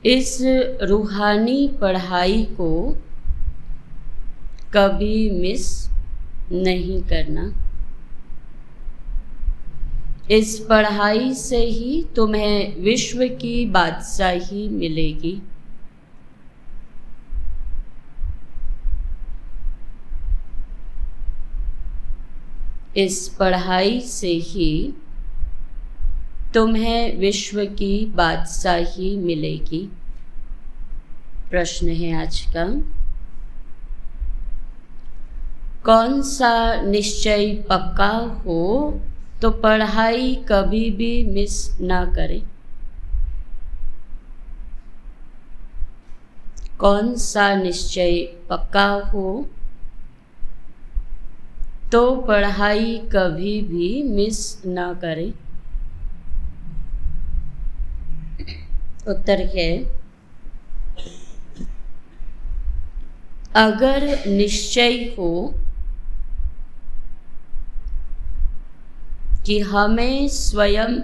इस रूहानी पढ़ाई को कभी मिस नहीं करना। इस पढ़ाई से ही तुम्हें विश्व की बादशाही मिलेगी। इस पढ़ाई से ही तुम्हें विश्व की बादशाही मिलेगी। प्रश्न है आज का, कौन सा निश्चय पक्का हो तो पढ़ाई कभी भी मिस ना करें? कौन सा निश्चय पक्का हो तो पढ़ाई कभी भी मिस ना करें? उत्तर है, अगर निश्चय हो कि हमें स्वयं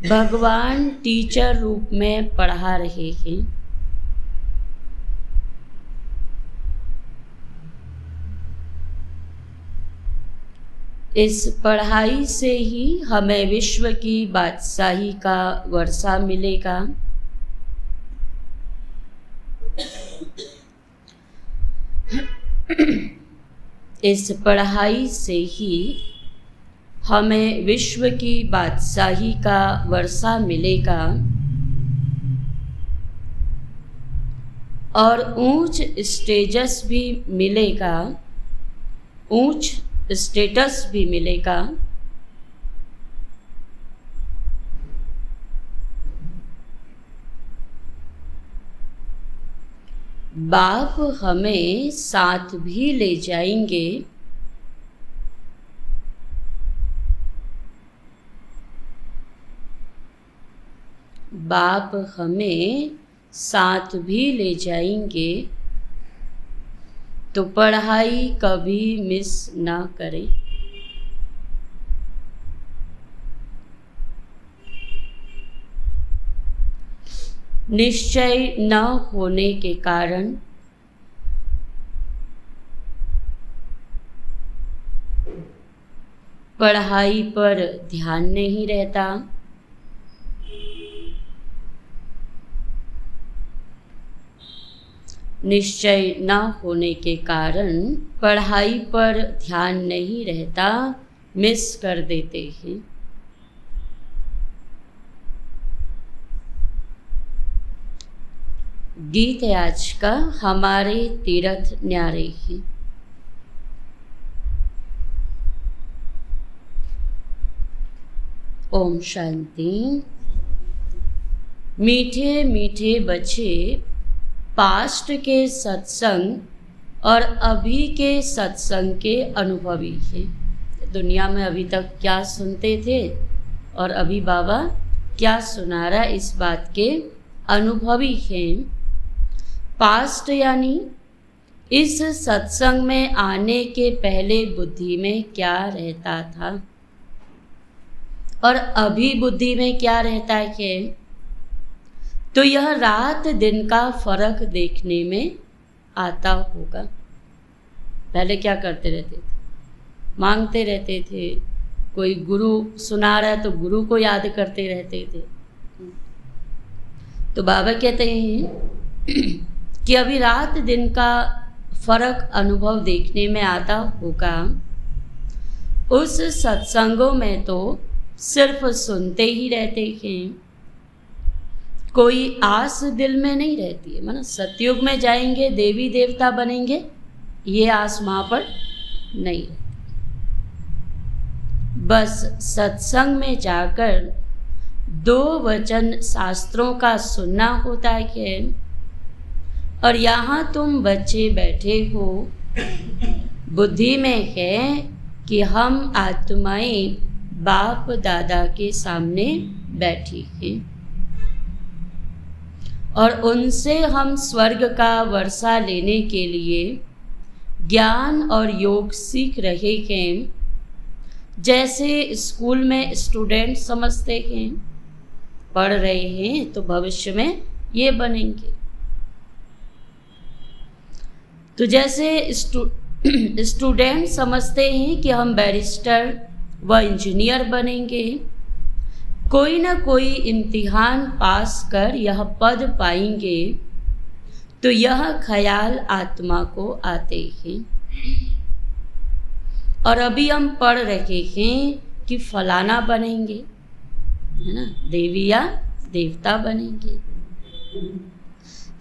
भगवान टीचर रूप में पढ़ा रहे हैं, इस पढ़ाई से ही हमें विश्व की बादशाही का वर्षा मिलेगा। इस पढ़ाई से ही हमें विश्व की बादशाही का वर्षा मिलेगा और ऊंच स्टेटस भी मिलेगा, ऊंच स्टेटस भी मिलेगा। बाप हमें साथ भी ले जाएंगे, बाप हमें साथ भी ले जाएंगे तो पढ़ाई कभी मिस ना करें। निश्चय न होने के कारण पढ़ाई पर ध्यान नहीं रहता, निश्चय न होने के कारण पढ़ाई पर ध्यान नहीं रहता, मिस कर देते हैं। गीत है आज का, हमारे तीर्थ न्यारे हैं। ओम शांति। मीठे मीठे बच्चे पास्ट के सत्संग और अभी के सत्संग के अनुभवी हैं। दुनिया में अभी तक क्या सुनते थे और अभी बाबा क्या सुना रहा, इस बात के अनुभवी हैं। पास्ट यानी इस सत्संग में आने के पहले बुद्धि में क्या रहता था और अभी बुद्धि में क्या रहता है, तो यह रात दिन का फर्क देखने में आता होगा। पहले क्या करते रहते थे, मांगते रहते थे, कोई गुरु सुना रहा है तो गुरु को याद करते रहते थे। तो बाबा कहते हैं कि अभी रात दिन का फर्क अनुभव देखने में आता होगा। उस सत्संगों में तो सिर्फ सुनते ही रहते हैं, कोई आस दिल में नहीं रहती है। माना सतयुग में जाएंगे देवी देवता बनेंगे, ये आस वहाँ पर नहीं रहती। बस सत्संग में जाकर 2 वचन शास्त्रों का सुनना होता है और यहाँ तुम बच्चे बैठे हो, बुद्धि में है कि हम आत्माएं बाप दादा के सामने बैठी हैं और उनसे हम स्वर्ग का वर्षा लेने के लिए ज्ञान और योग सीख रहे हैं। जैसे स्कूल में स्टूडेंट समझते हैं, पढ़ रहे हैं तो भविष्य में ये बनेंगे। तो जैसे स्टूडेंट समझते हैं कि हम बैरिस्टर व इंजीनियर बनेंगे, कोई ना कोई इम्तिहान पास कर यह पद पाएंगे, तो यह ख्याल आत्मा को आते हैं। और अभी हम पढ़ रहे हैं कि फलाना बनेंगे, है ना, देवी या देवता बनेंगे।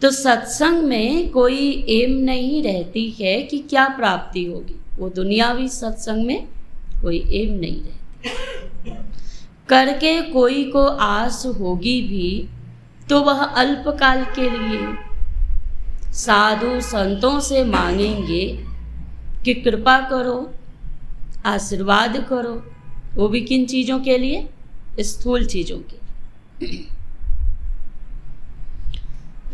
तो सत्संग में कोई एम नहीं रहती है कि क्या प्राप्ति होगी, वो दुनियावी सत्संग में कोई एम नहीं रहती। करके कोई को आस होगी भी तो वह अल्पकाल के लिए साधु संतों से मांगेंगे कि कृपा करो, आशीर्वाद करो, वो भी किन चीज़ों के लिए, स्थूल चीज़ों के।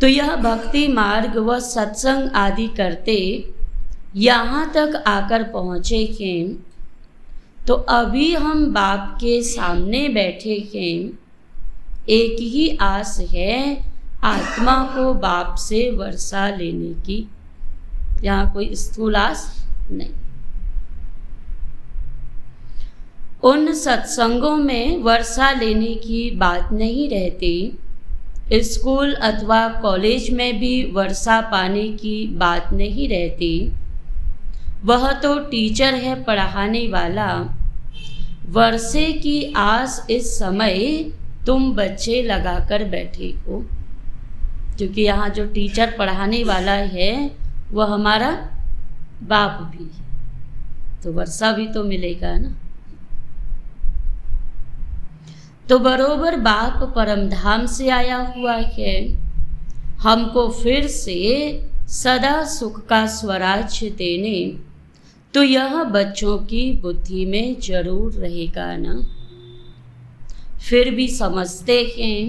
तो यह भक्ति मार्ग व सत्संग आदि करते यहाँ तक आकर पहुँचे हैं, तो अभी हम बाप के सामने बैठे हैं। एक ही आस है आत्मा को बाप से वर्षा लेने की, यहाँ कोई स्थूल आस नहीं। उन सत्संगों में वर्षा लेने की बात नहीं रहती, स्कूल अथवा कॉलेज में भी वर्षा पाने की बात नहीं रहती। वह तो टीचर है पढ़ाने वाला। वर्षे की आस इस समय तुम बच्चे लगाकर बैठे हो, क्योंकि यहाँ जो टीचर पढ़ाने वाला है वह हमारा बाप भी है, तो वर्षा भी तो मिलेगा ना। तो बरोबर बाप परमधाम से आया हुआ है, हमको फिर से सदा सुख का स्वराज्य देने, तो यह बच्चों की बुद्धि में जरूर रहेगा ना। फिर भी समझते हैं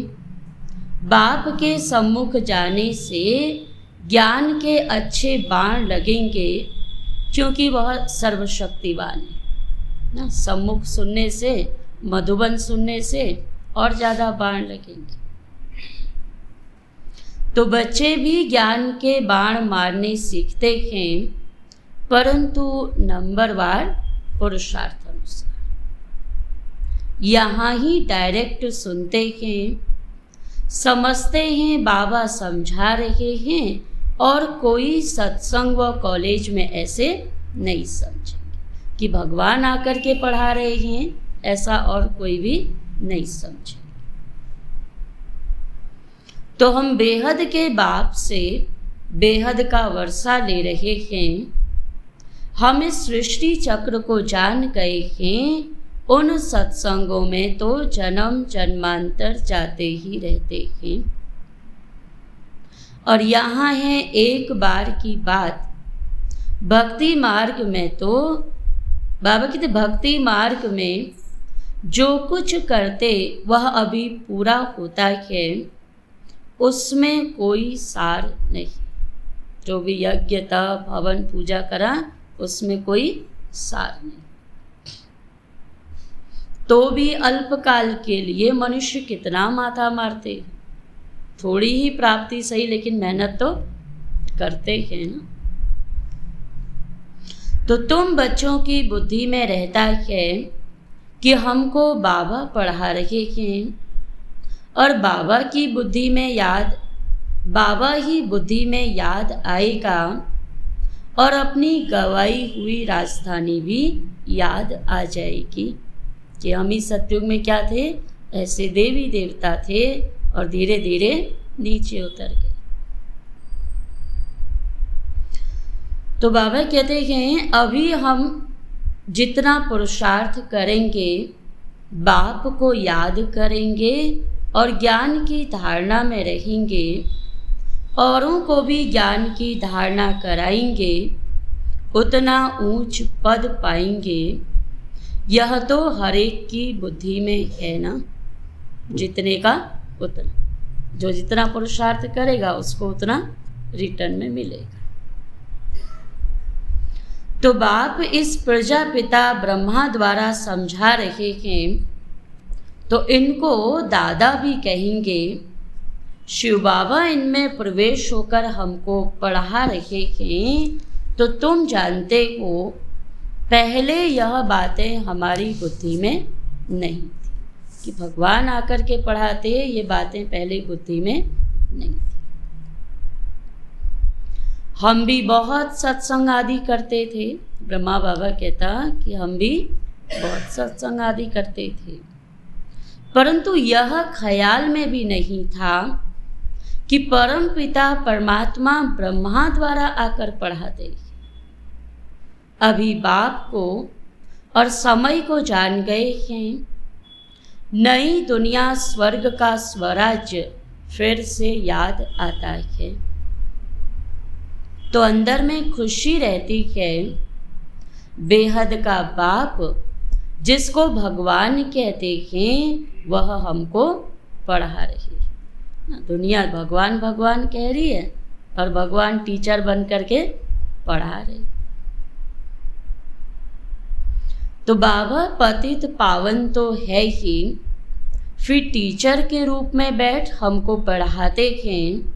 बाप के सम्मुख जाने से ज्ञान के अच्छे बाण लगेंगे, क्योंकि वह सर्वशक्तिवान है ना। सम्मुख सुनने से, मधुबन सुनने से और ज़्यादा बाण लगेंगे। तो बच्चे भी ज्ञान के बाण मारने सीखते हैं, परंतु नंबरवार पुरुषार्थ अनुसार। यहाँ ही डायरेक्ट सुनते हैं, समझते हैं बाबा समझा रहे हैं, और कोई सत्संग व कॉलेज में ऐसे नहीं समझेंगे कि भगवान आकर के पढ़ा रहे हैं, ऐसा और कोई भी नहीं समझे। तो हम बेहद के बाप से बेहद का वर्षा ले रहे हैं। हम इस सृष्टि चक्र को जान गए हैं, उन सत्संगों में तो जन्म जन्मांतर जाते ही रहते हैं। और यहाँ है एक बार की बात, भक्ति मार्ग में तो बाबा कहते भक्ति मार्ग में जो कुछ करते वह अभी पूरा होता है, उसमें कोई सार नहीं। जो भी यज्ञ तप हवन पूजा करा, उसमें कोई सार नहीं। तो भी अल्पकाल के लिए मनुष्य कितना माथा मारते, थोड़ी ही प्राप्ति सही, लेकिन मेहनत तो करते हैं ना। तो तुम बच्चों की बुद्धि में रहता है कि हमको बाबा पढ़ा रहे हैं, और बाबा की बुद्धि में याद, बाबा ही बुद्धि में याद आएगा, और अपनी गवाई हुई राजधानी भी याद आ जाएगी कि हम ही सतयुग में क्या थे, ऐसे देवी देवता थे और धीरे धीरे नीचे उतर गए। तो बाबा कहते हैं अभी हम जितना पुरुषार्थ करेंगे, बाप को याद करेंगे और ज्ञान की धारणा में रहेंगे, औरों को भी ज्ञान की धारणा कराएंगे, उतना ऊंच पद पाएंगे। यह तो हर एक की बुद्धि में है ना, जितने का उतना, जो जितना पुरुषार्थ करेगा उसको उतना रिटर्न में मिलेगा। तो बाप इस प्रजापिता ब्रह्मा द्वारा समझा रहे हैं, तो इनको दादा भी कहेंगे। शिव बाबा इनमें प्रवेश होकर हमको पढ़ा रहे हैं। तो तुम जानते हो, पहले यह बातें हमारी बुद्धि में नहीं थी कि भगवान आकर के पढ़ाते, ये बातें पहले बुद्धि में नहीं थी। हम भी बहुत सत्संग आदि करते थे। ब्रह्मा बाबा कहता कि हम भी बहुत सत्संग आदि करते थे, परंतु यह ख्याल में भी नहीं था कि परम पिता परमात्मा ब्रह्मा द्वारा आकर पढ़ाते। अभी बाप को और समय को जान गए हैं। नई दुनिया स्वर्ग का स्वराज्य फिर से याद आता है, तो अंदर में खुशी रहती है। बेहद का बाप जिसको भगवान कहते हैं, वह हमको पढ़ा रही है। दुनिया भगवान भगवान कह रही है और भगवान टीचर बन करके पढ़ा रहे। तो बाबा पतित पावन तो है ही, फिर टीचर के रूप में बैठ हमको पढ़ाते हैं।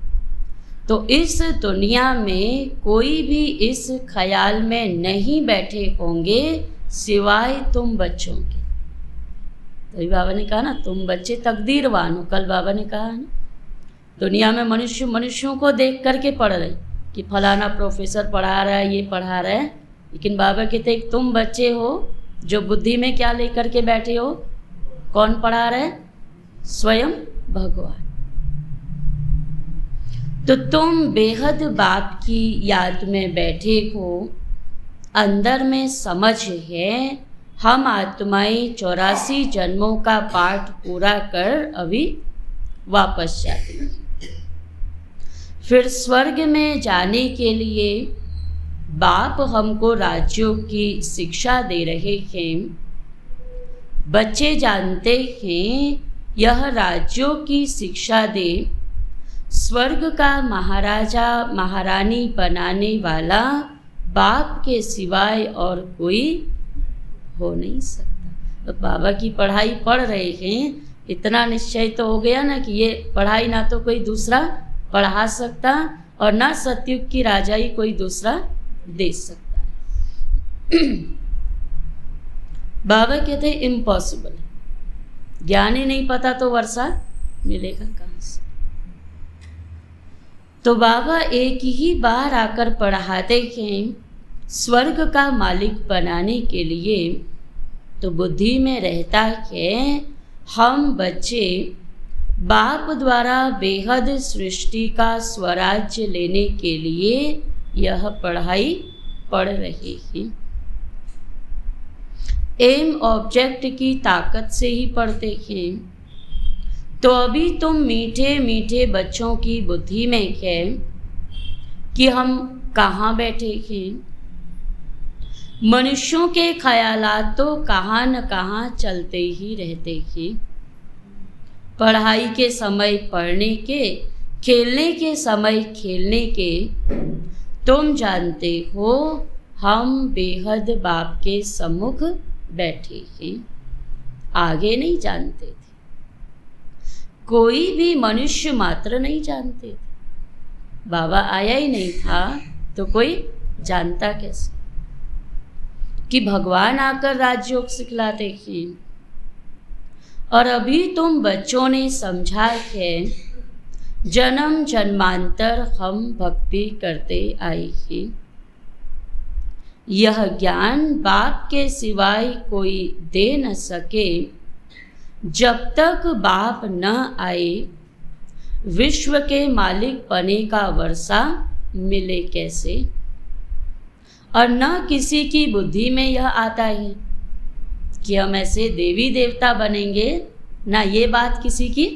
तो इस दुनिया में कोई भी इस ख्याल में नहीं बैठे होंगे सिवाय तुम बच्चों के। तो बाबा ने कहा ना, तुम बच्चे तकदीरवान हो। कल बाबा ने कहा ना, दुनिया में मनुष्य मनुष्यों को देख करके पढ़ रहे कि फलाना प्रोफेसर पढ़ा रहा है, ये पढ़ा रहा है, लेकिन बाबा कहते तुम बच्चे हो जो बुद्धि में क्या लेकर के बैठे हो। कौन पढ़ा रहा है? स्वयं भगवान। तो तुम बेहद बाप की याद में बैठे हो। अंदर में समझ है, हम आत्माएं 84 जन्मों का पाठ पूरा कर अभी वापस जाते हैं। फिर स्वर्ग में जाने के लिए बाप हमको राज्यों की शिक्षा दे रहे हैं। बच्चे जानते हैं, यह राज्यों की शिक्षा दे स्वर्ग का महाराजा महारानी बनाने वाला बाप के सिवाय और कोई हो नहीं सकता। तो बाबा की पढ़ाई पढ़ रहे हैं, इतना निश्चय तो हो गया ना कि ये पढ़ाई ना तो कोई दूसरा पढ़ा सकता और ना सतयुग की राजाई कोई दूसरा दे सकता है। बाबा कहते इम्पॉसिबल है, ज्ञान ही नहीं पता तो वर्षा मिलेगा कहाँ से। तो बाबा एक ही बार आकर पढ़ाते हैं स्वर्ग का मालिक बनाने के लिए। तो बुद्धि में रहता है, हम बच्चे बाप द्वारा बेहद सृष्टि का स्वराज्य लेने के लिए यह पढ़ाई पढ़ रहे हैं। एम ऑब्जेक्ट की ताकत से ही पढ़ते हैं। तो अभी तुम मीठे मीठे बच्चों की बुद्धि में है कि हम कहाँ बैठे हैं। मनुष्यों के ख्यालात तो कहाँ न कहाँ चलते ही रहते हैं। पढ़ाई के समय पढ़ने के, खेलने के समय खेलने के। तुम जानते हो, हम बेहद बाप के सम्मुख बैठे हैं। आगे नहीं जानते थे, कोई भी मनुष्य मात्र नहीं जानते थे। बाबा आया ही नहीं था तो कोई जानता कैसे कि भगवान आकर राजयोग सिखलाते हैं। और अभी तुम बच्चों ने समझा है, जन्म जन्मांतर हम भक्ति करते आए हैं। यह ज्ञान बाप के सिवाय कोई दे न सके। जब तक बाप न आए, विश्व के मालिक पने का वर्षा मिले कैसे। और न किसी की बुद्धि में यह आता है कि हम ऐसे देवी देवता बनेंगे, ना ये बात किसी की।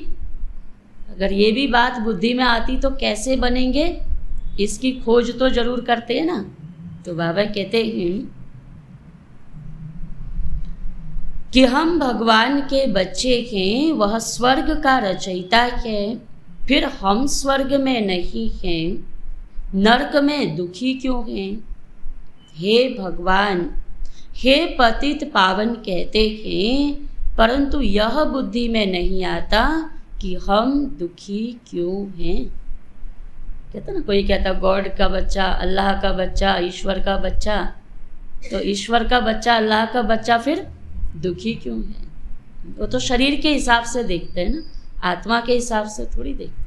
अगर ये भी बात बुद्धि में आती तो कैसे बनेंगे, इसकी खोज तो जरूर करते हैं ना। तो बाबा कहते हैं कि हम भगवान के बच्चे हैं, वह स्वर्ग का रचयिता है। फिर हम स्वर्ग में नहीं हैं, नरक में दुखी क्यों हैं। हे भगवान, हे पतित पावन कहते हैं, परंतु यह बुद्धि में नहीं आता कि हम दुखी क्यों हैं। कहता ना, कोई कहता गॉड का बच्चा, अल्लाह का बच्चा, ईश्वर का बच्चा, तो ईश्वर का बच्चा, अल्लाह का बच्चा फिर दुखी क्यों है? वो तो शरीर के हिसाब से देखते हैं ना, आत्मा के हिसाब से थोड़ी देखते।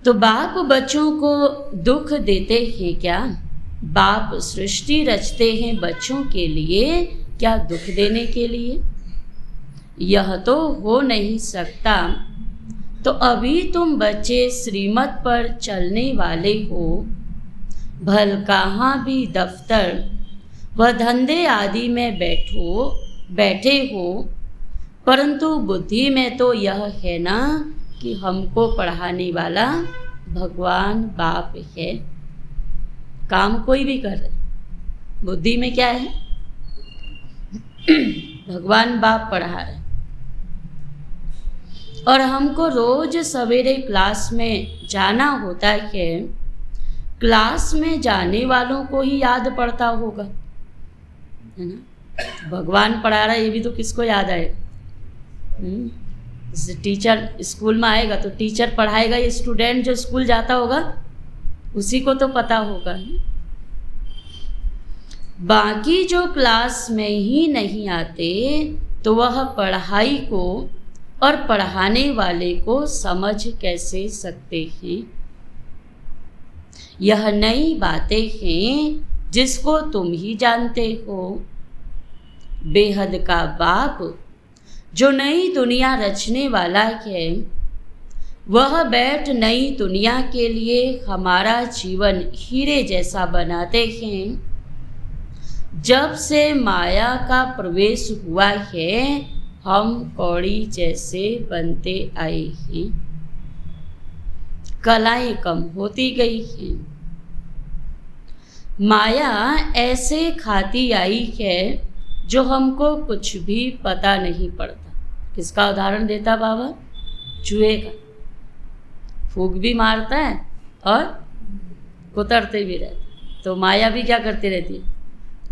तो बाप बच्चों को दुख देते हैं क्या? बाप सृष्टि रचते हैं बच्चों के लिए, क्या दुख देने के लिए? यह तो हो नहीं सकता। तो अभी तुम बच्चे श्रीमत पर चलने वाले हो, भल कहाँ भी दफ्तर व धंधे आदि में बैठे हो, परंतु बुद्धि में तो यह है ना कि हमको पढ़ाने वाला भगवान बाप है। काम कोई भी कर रहे, बुद्धि में क्या है? भगवान बाप पढ़ा रहे। और हमको रोज सवेरे क्लास में जाना होता है। क्लास में जाने वालों को ही याद पड़ता होगा, है ना? भगवान पढ़ा रहा है, ये भी तो किसको याद आएगा? जैसे टीचर स्कूल में आएगा तो टीचर पढ़ाएगा, ये स्टूडेंट जो स्कूल जाता होगा उसी को तो पता होगा। बाकी जो क्लास में ही नहीं आते तो वह पढ़ाई को और पढ़ाने वाले को समझ कैसे सकते हैं? यह नई बातें हैं जिसको तुम ही जानते हो। बेहद का बाप जो नई दुनिया रचने वाला है, वह बैठ नई दुनिया के लिए हमारा जीवन हीरे जैसा बनाते हैं। जब से माया का प्रवेश हुआ है, हम कौड़ी जैसे बनते आए हैं। कलाएं कम होती गई हैं। माया ऐसे खाती आई है जो हमको कुछ भी पता नहीं पड़ता। किसका उदाहरण देता बाबा? चूहे का। फूंक भी मारता है और कुतरते भी रहते। तो माया भी क्या करती रहती है?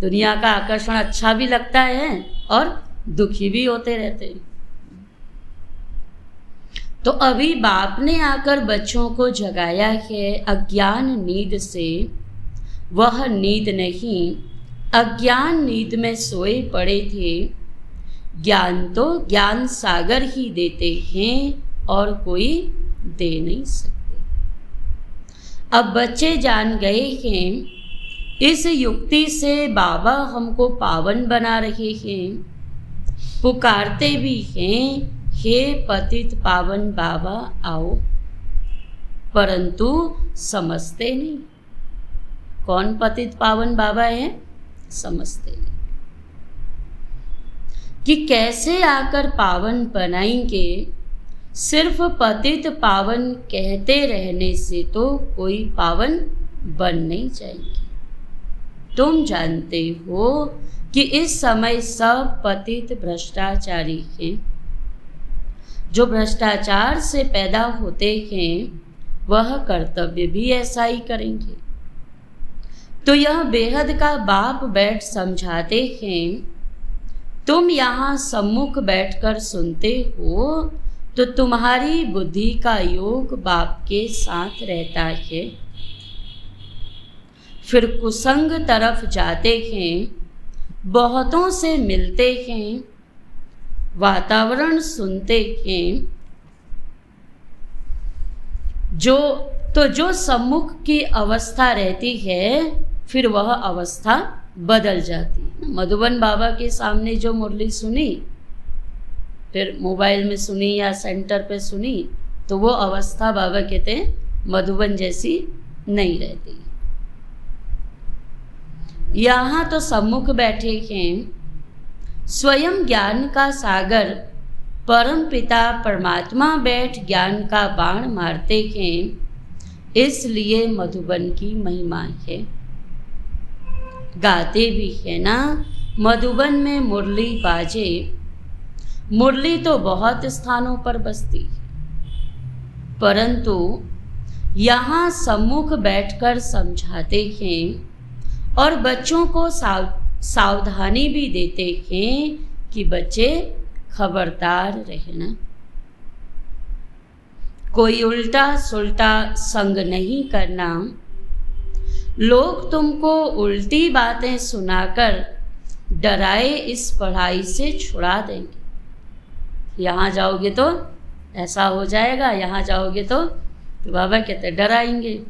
दुनिया का आकर्षण अच्छा भी लगता है और दुखी भी होते रहते हैं। तो अभी बाप ने आकर बच्चों को जगाया है अज्ञान नींद से। वह नींद नहीं, अज्ञान नींद में सोए पड़े थे। ज्ञान तो ज्ञान सागर ही देते हैं और कोई दे नहीं सकते। अब बच्चे जान गए हैं, इस युक्ति से बाबा हमको पावन बना रहे हैं। पुकारते भी हैं, हे पतित पावन बाबा आओ, परंतु समझते नहीं। कौन पतित पावन बाबा है? समझते नहीं कि कैसे आकर पावन बनाएंगे। सिर्फ पतित पावन कहते रहने से तो कोई पावन बन नहीं जाएंगे। तुम जानते हो कि इस समय सब पतित भ्रष्टाचारी हैं। जो भ्रष्टाचार से पैदा होते हैं वह कर्तव्य भी ऐसा ही करेंगे। तो यह बेहद का बाप बैठ समझाते हैं। तुम यहाँ सम्मुख बैठकर सुनते हो तो तुम्हारी बुद्धि का योग बाप के साथ रहता है। फिर कुसंग तरफ जाते हैं, बहुतों से मिलते हैं, वातावरण सुनते हैं। जो सम्मुख की अवस्था रहती है फिर वह अवस्था बदल जाती है। मधुबन बाबा के सामने जो मुरली सुनी, फिर मोबाइल में सुनी या सेंटर पे सुनी, तो वो अवस्था बाबा कहते हैं मधुबन जैसी नहीं रहती। यहाँ तो सम्मुख बैठे हैं, स्वयं ज्ञान का सागर परम पिता परमात्मा बैठ ज्ञान का बाण मारते हैं, इसलिए मधुबन की महिमा है। गाते भी है ना, मधुबन में मुरली बाजे। मुरली तो बहुत स्थानों पर बजती है, परंतु यहाँ सम्मुख बैठकर समझाते हैं और बच्चों को सावधानी भी देते हैं कि बच्चे खबरदार रहना, कोई उल्टा सुल्टा संग नहीं करना। लोग तुमको उल्टी बातें सुनाकर डराए इस पढ़ाई से छुड़ा देंगे। यहाँ जाओगे तो ऐसा हो जाएगा, यहाँ जाओगे तो बाबा कहते डराएंगे।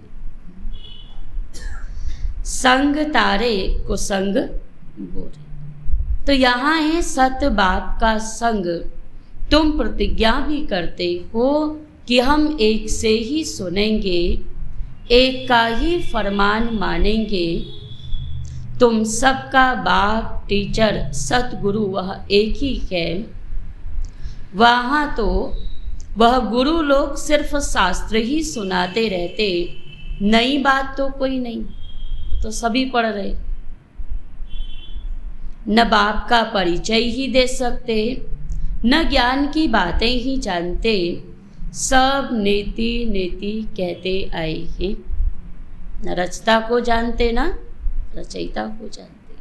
संग तारे को संग बोरे। तो यहाँ है सत बाप का संग। तुम प्रतिज्ञा भी करते हो कि हम एक से ही सुनेंगे, एक का ही फरमान मानेंगे। तुम सबका बाप टीचर सतगुरु वह एक ही है। वहाँ तो वह गुरु लोग सिर्फ शास्त्र ही सुनाते रहते, नई बात तो कोई नहीं, तो सभी पढ़ रहे। न बाप का परिचय ही दे सकते, न ज्ञान की बातें ही जानते, सब नेति नेति कहते आए हैं। न रचता को जानते न रचयिता को जानते।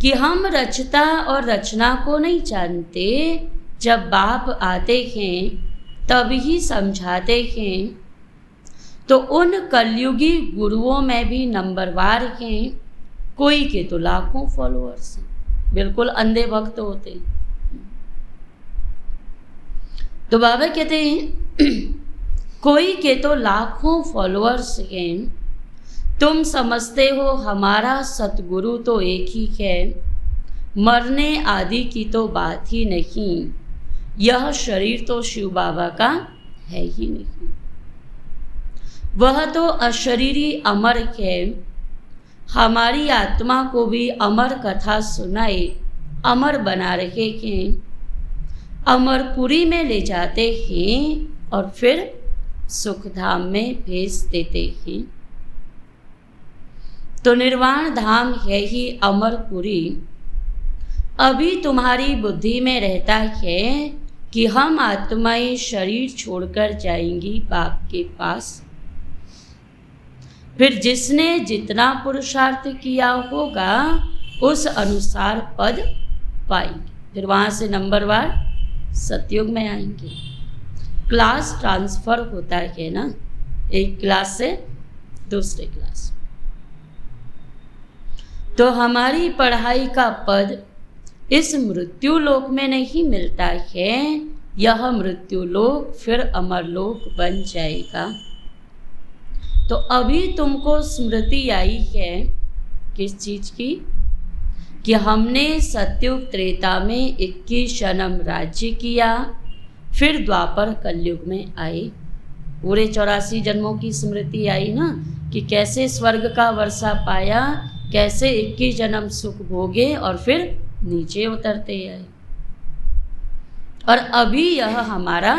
कि हम रचता और रचना को नहीं जानते, जब बाप आते हैं तब ही समझाते हैं। तो उन कलयुगी गुरुओं में भी नंबरवार हैं, कोई के तो लाखों फॉलोअर्स हैं, बिल्कुल अंधे भक्त होते हैं। तो बाबा कहते हैं कोई के तो लाखों फॉलोअर्स हैं। तुम समझते हो हमारा सतगुरु तो एक ही है, मरने आदि की तो बात ही नहीं। यह शरीर तो शिव बाबा का है ही नहीं, वह तो अशरीरी अमर है। हमारी आत्मा को भी अमर कथा सुनाए, अमर बना रहे हैं। अमरपुरी में ले जाते हैं और फिर सुखधाम में भेज देते हैं। तो निर्वाण धाम है ही अमरपुरी। अभी तुम्हारी बुद्धि में रहता है कि हम आत्माएं शरीर छोड़कर जाएंगी बाप के पास। फिर जिसने जितना पुरुषार्थ किया होगा उस अनुसार पद पाएंगे। फिर वहाँ से नंबरवार सतयुग में आएंगे। क्लास ट्रांसफर होता है ना, एक क्लास से दूसरे क्लास। तो हमारी पढ़ाई का पद इस मृत्यु लोक में नहीं मिलता है, यह मृत्यु लोक फिर अमर लोक बन जाएगा। तो अभी तुमको स्मृति आई है किस चीज की? कि हमने सतयुग त्रेता में 21 जन्म राज्य किया, फिर द्वापर कलयुग में आए। पूरे 84 जन्मों की स्मृति आई ना, कि कैसे स्वर्ग का वर्षा पाया, कैसे 21 जन्म सुख भोगे और फिर नीचे उतरते आए। और अभी यह हमारा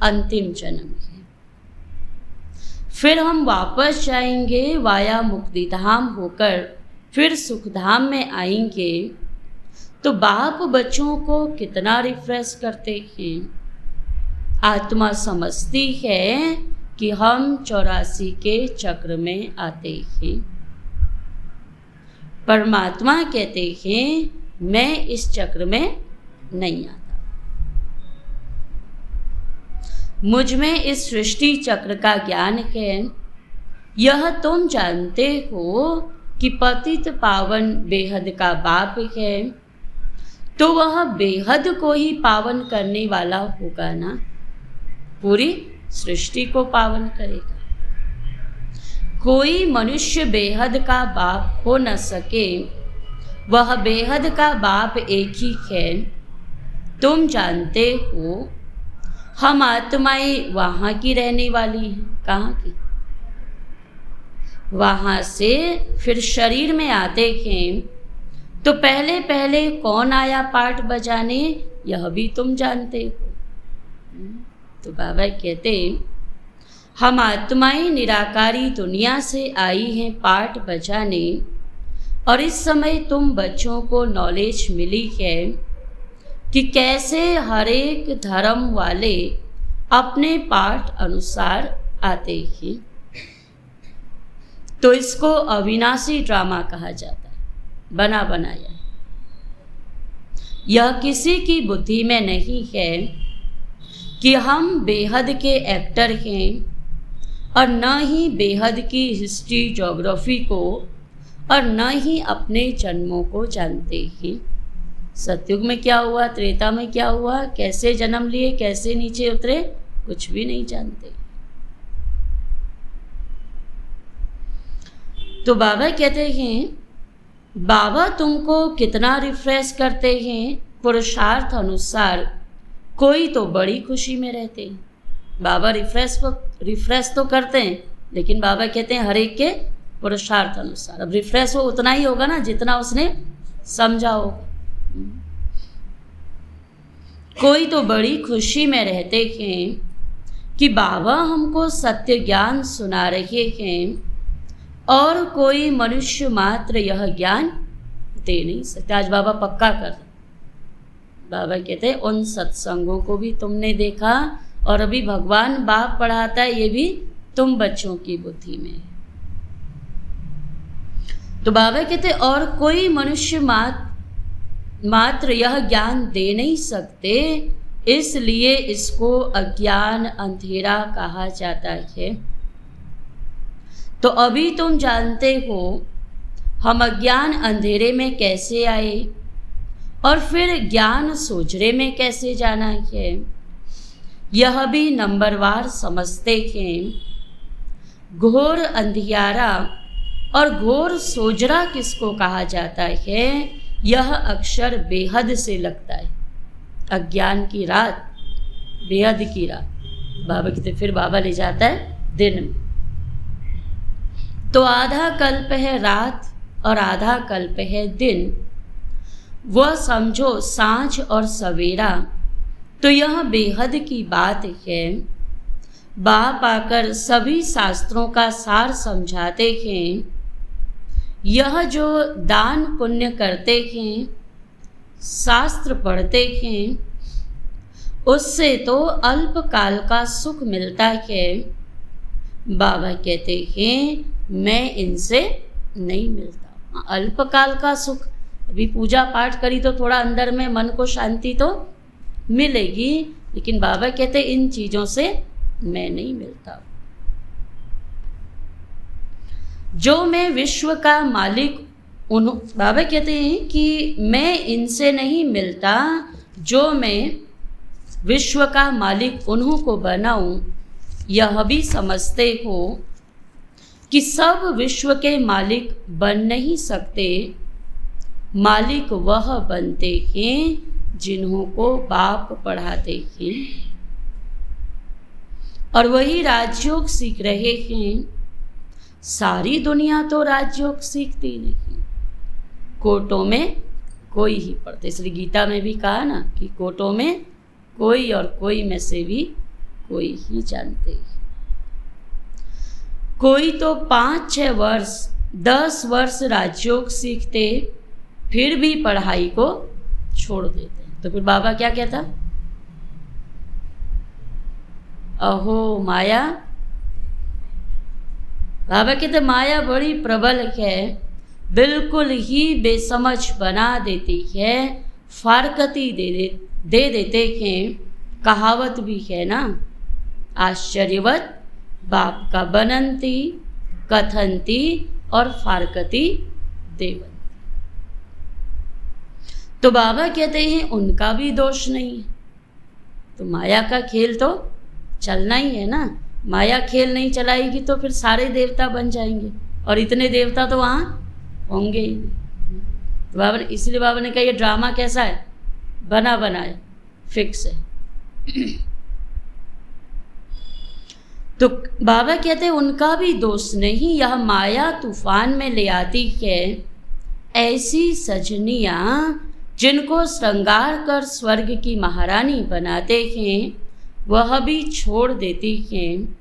अंतिम जन्म है। फिर हम वापस जाएंगे वाया मुक्ति धाम होकर, फिर सुखधाम में आएंगे। तो बाप बच्चों को कितना रिफ्रेश करते हैं। आत्मा समझती है कि हम 84 के चक्र में आते हैं। परमात्मा कहते हैं मैं इस चक्र में नहीं आता, मुझ में इस सृष्टि चक्र का ज्ञान है। यह तुम जानते हो कि पतित पावन बेहद का बाप है, तो वह बेहद को ही पावन करने वाला होगा ना, पूरी सृष्टि को पावन करेगा। कोई मनुष्य बेहद का बाप हो न सके, वह बेहद का बाप एक ही है। तुम जानते हो हम आत्माएं वहाँ की रहने वाली हैं। कहाँ की? वहाँ से फिर शरीर में आते हैं। तो पहले पहले कौन आया पाठ बजाने, यह भी तुम जानते हो। तो बाबा कहते हम आत्माएं निराकारी दुनिया से आई हैं पाठ बजाने, और इस समय तुम बच्चों को नॉलेज मिली है कि कैसे हर एक धर्म वाले अपने पाठ अनुसार आते ही। तो इसको अविनाशी ड्रामा कहा जाता है, बना बनाया। यह किसी की बुद्धि में नहीं है कि हम बेहद के एक्टर हैं, और न ही बेहद की हिस्ट्री ज्योग्राफी को, और न ही अपने जन्मों को जानते हैं। सतयुग में क्या हुआ, त्रेता में क्या हुआ, कैसे जन्म लिए, कैसे नीचे उतरे, कुछ भी नहीं जानते। तो बाबा कहते हैं, बाबा तुमको कितना रिफ्रेश करते हैं, पुरुषार्थ अनुसार कोई तो बड़ी खुशी में रहते हैं। बाबा रिफ्रेश तो करते हैं, लेकिन बाबा कहते हैं हर एक के पुरुषार्थ अनुसार। अब रिफ्रेश वो उतना ही होगा ना जितना उसने समझा होगा। कोई तो बड़ी खुशी में रहते हैं कि बाबा हमको सत्य ज्ञान सुना रहे हैं, और कोई मनुष्य मात्र यह ज्ञान दे नहीं सकता। आज बाबा पक्का कर रहे। बाबा कहते हैं उन सत्संगों को भी तुमने देखा, और अभी भगवान बाप पढ़ाता है, ये भी तुम बच्चों की बुद्धि में है। तो बाबा कहते और कोई मनुष्य मात्र यह ज्ञान दे नहीं सकते, इसलिए इसको अज्ञान अंधेरा कहा जाता है। तो अभी तुम जानते हो हम अज्ञान अंधेरे में कैसे आए, और फिर ज्ञान सोजरे में कैसे जाना है, यह भी नंबरवार समझते हैं। घोर अंधियारा और घोर सोजरा किसको कहा जाता है, यह अक्षर बेहद से लगता है। अज्ञान की रात, बेहद की रात। बाबा कहते फिर बाबा ले जाता है दिन में। तो आधा कल्प है रात और आधा कल्प है दिन, वह समझो सांझ और सवेरा। तो यह बेहद की बात है। बाप आकर सभी शास्त्रों का सार समझाते हैं। यह जो दान पुण्य करते हैं, शास्त्र पढ़ते हैं, उससे तो अल्पकाल का सुख मिलता है। बाबा कहते हैं मैं इनसे नहीं मिलता। अल्पकाल का सुख, अभी पूजा पाठ करी तो थोड़ा अंदर में मन को शांति तो मिलेगी, लेकिन बाबा कहते इन चीज़ों से मैं नहीं मिलता। जो मैं विश्व का मालिक, बाबा कहते हैं कि मैं इनसे नहीं मिलता, जो मैं विश्व का मालिक उन्हों को बनाऊं। यह भी समझते हो कि सब विश्व के मालिक बन नहीं सकते। मालिक वह बनते हैं जिन्हों को बाप पढ़ाते हैं, और वही राजयोग सीख रहे हैं। सारी दुनिया तो राजयोग सीखती नहीं, कोटों में कोई ही पढ़ते। इसलिए गीता में भी कहा ना कि कोटों में कोई और कोई में से भी कोई ही जानते हैं। कोई तो 5-6 वर्ष 10 वर्ष राजयोग सीखते, फिर भी पढ़ाई को छोड़ देते। तो फिर बाबा क्या कहता, अहो माया। बाबा कहते माया बड़ी प्रबल है, बिल्कुल ही बेसमझ बना देती है, फारकती दे देते हैं। कहावत भी है ना, आश्चर्यवत बाप का बनंती कथंती और फारकती देवंती। तो बाबा कहते हैं उनका भी दोष नहीं है। तो माया का खेल तो चलना ही है ना। माया खेल नहीं चलाएगी तो फिर सारे देवता बन जाएंगे, और इतने देवता तो वहाँ होंगे ही नहीं। तो बाबा ने, इसलिए बाबा ने कहा ये ड्रामा कैसा है, बना बनाया, फिक्स है। तो बाबा कहते हैं उनका भी दोष नहीं। यह माया तूफान में ले आती है ऐसी सजनियाँ जिनको श्रृंगार कर स्वर्ग की महारानी बनाते हैं, वह भी छोड़ देती हैं।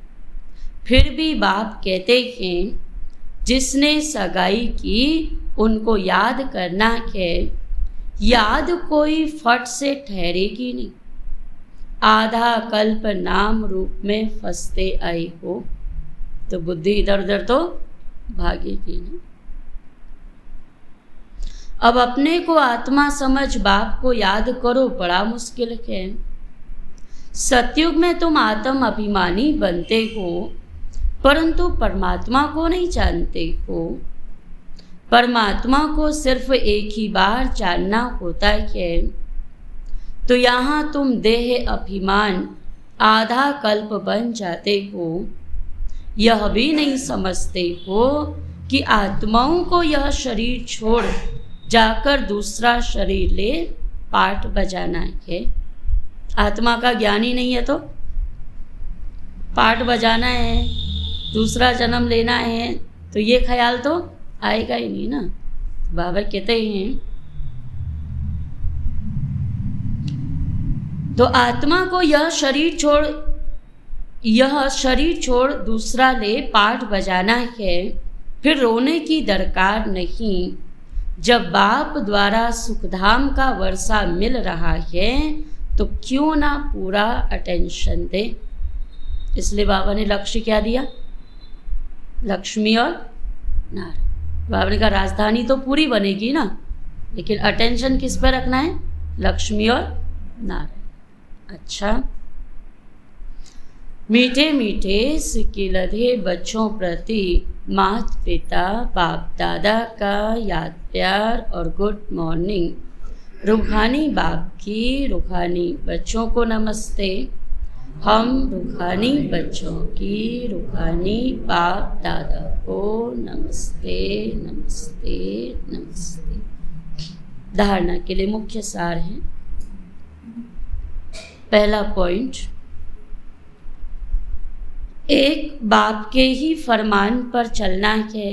फिर भी बाप कहते हैं जिसने सगाई की उनको याद करना है। याद कोई फट से ठहरेगी नहीं, आधा कल्प नाम रूप में फंसते आए हो, तो बुद्धि इधर उधर तो भागेगी नहीं। अब अपने को आत्मा समझ बाप को याद करो, बड़ा मुश्किल है। सतयुग में तुम आत्म अभिमानी बनते हो, परंतु परमात्मा को नहीं जानते हो। परमात्मा को सिर्फ एक ही बार जानना होता है। तो यहाँ तुम देह अभिमान आधा कल्प बन जाते हो। यह भी नहीं समझते हो कि आत्माओं को यह शरीर छोड़ जाकर दूसरा शरीर ले पाठ बजाना है। आत्मा का ज्ञान ही नहीं है तो पाठ बजाना है, दूसरा जन्म लेना है, तो ये ख्याल तो आएगा ही नहीं ना। बाबा कहते हैं तो आत्मा को यह शरीर छोड़ दूसरा ले पाठ बजाना है, फिर रोने की दरकार नहीं। जब बाप द्वारा सुखधाम का वर्षा मिल रहा है तो क्यों ना पूरा अटेंशन दे। इसलिए बाबा ने लक्ष्य क्या दिया? लक्ष्मी और नारायण। बाबा ने कहा राजधानी तो पूरी बनेगी ना, लेकिन अटेंशन किस पर रखना है? लक्ष्मी और नारायण। अच्छा, मीठे मीठे सिक्के लधे बच्चों प्रति माता पिता बाप दादा का याद प्यार और गुड मॉर्निंग। रूहानी बाप की रूहानी बच्चों को नमस्ते। हम रूहानी बच्चों की रूहानी बाप दादा को नमस्ते नमस्ते नमस्ते। धारणा के लिए मुख्य सार है। पहला पॉइंट, एक बाप के ही फरमान पर चलना है।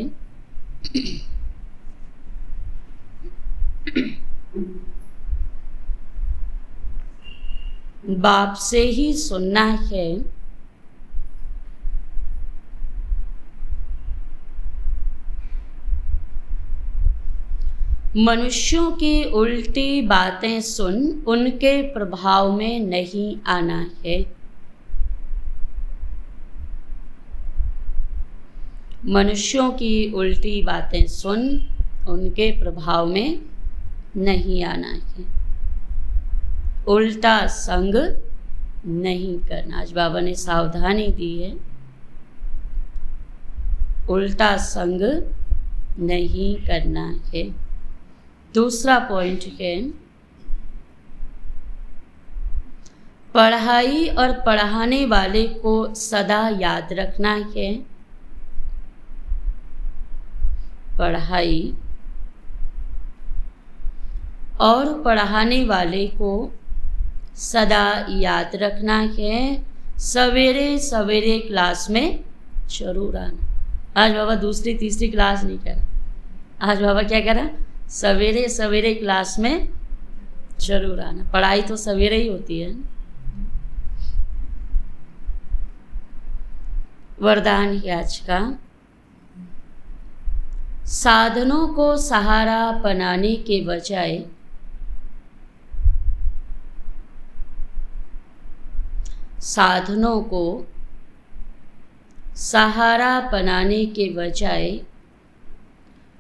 बाप से ही सुनना है। मनुष्यों की उल्टी बातें सुन उनके प्रभाव में नहीं आना है। मनुष्यों की उल्टी बातें सुन उनके प्रभाव में नहीं आना है। उल्टा संग नहीं करना। आज बाबा ने सावधानी दी है, उल्टा संग नहीं करना है। दूसरा पॉइंट है, पढ़ाई और पढ़ाने वाले को सदा याद रखना है। पढ़ाई और पढ़ाने वाले को सदा याद रखना है। सवेरे सवेरे क्लास में जरूर आना। आज बाबा दूसरी तीसरी क्लास नहीं कह रहा, आज बाबा क्या कह रहा? सवेरे सवेरे क्लास में जरूर आना। पढ़ाई तो सवेरे ही होती है। वरदान है आज का, साधनों को सहारा बनाने के बजाय साधनों को सहारा बनाने के बजाय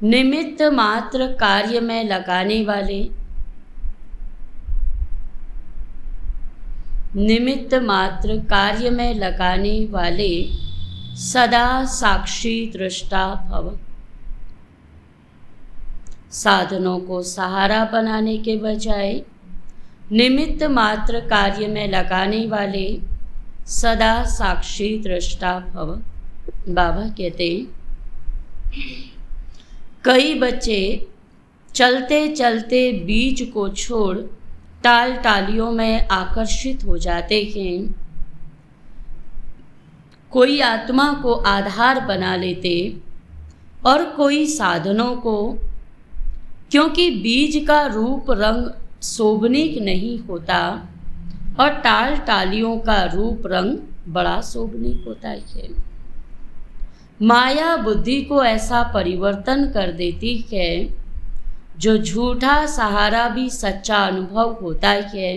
निमित्त मात्र कार्य में लगाने वाले, निमित्त मात्र कार्य में लगाने वाले सदा साक्षी दृष्टा भव। साधनों को सहारा बनाने के बजाय निमित्त मात्र कार्य में लगाने वाले सदा साक्षी दृष्टा भव। बाबा कहते कई बच्चे चलते चलते बीज को छोड़ टाल टालियों में आकर्षित हो जाते हैं। कोई आत्मा को आधार बना लेते और कोई साधनों को, क्योंकि बीज का रूप रंग शोभनीक नहीं होता और टाल टालियों का रूप रंग बड़ा शोभनीक होता है। माया बुद्धि को ऐसा परिवर्तन कर देती है जो झूठा सहारा भी सच्चा अनुभव होता है।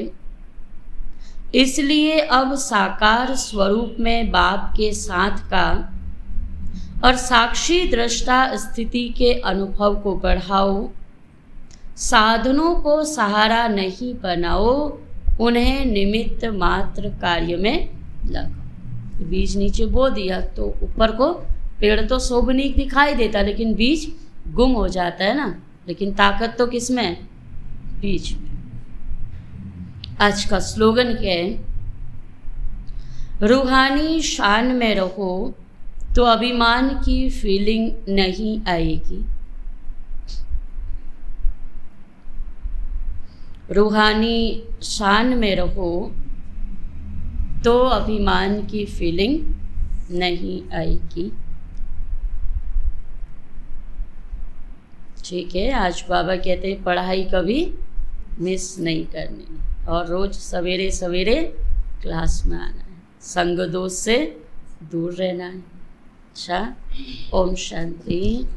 इसलिए अब साकार स्वरूप में बाप के साथ का और साक्षी दृष्टा स्थिति के अनुभव को बढ़ाओ, साधनों को सहारा नहीं बनाओ, उन्हें निमित्त मात्र कार्य में लगाओ। बीज नीचे बो दिया तो ऊपर को पेड़ तो शोभनीक दिखाई देता, लेकिन बीज गुम हो जाता है ना। लेकिन ताकत तो किस में? बीज में। आज का स्लोगन क्या है? रूहानी शान में रहो तो अभिमान की फीलिंग नहीं आएगी। रूहानी शान में रहो तो अभिमान की फीलिंग नहीं आएगी। ठीक है, आज बाबा कहते हैं पढ़ाई कभी मिस नहीं करनी और रोज़ सवेरे सवेरे क्लास में आना है, संग दोष से दूर रहना है। अच्छा, ओम शांति।